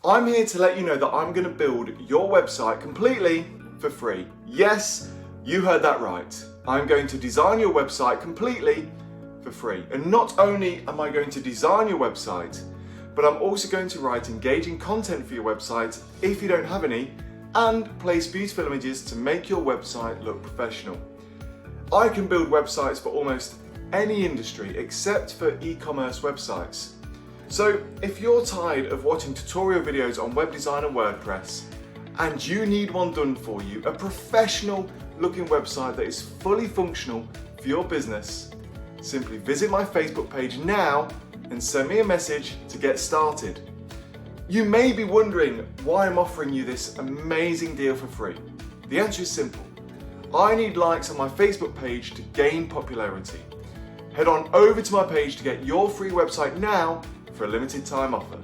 I'm here to let you know that I'm going to build your website completely for free. Yes, you heard that right. I'm going to design your website completely for free. And not only am I going to design your website, but I'm also going to write engaging content for your website if you don't have any, and place beautiful images to make your website look professional. I can build websites for almost any industry except for e-commerce websites. So if you're tired of watching tutorial videos on web design and WordPress, and you need one done for you, a professional looking website that is fully functional for your business, simply visit my Facebook page now and send me a message to get started. You may be wondering why I'm offering you this amazing deal for free. The answer is simple. I need likes on my Facebook page to gain popularity. Head on over to my page to get your free website now for a limited time offer.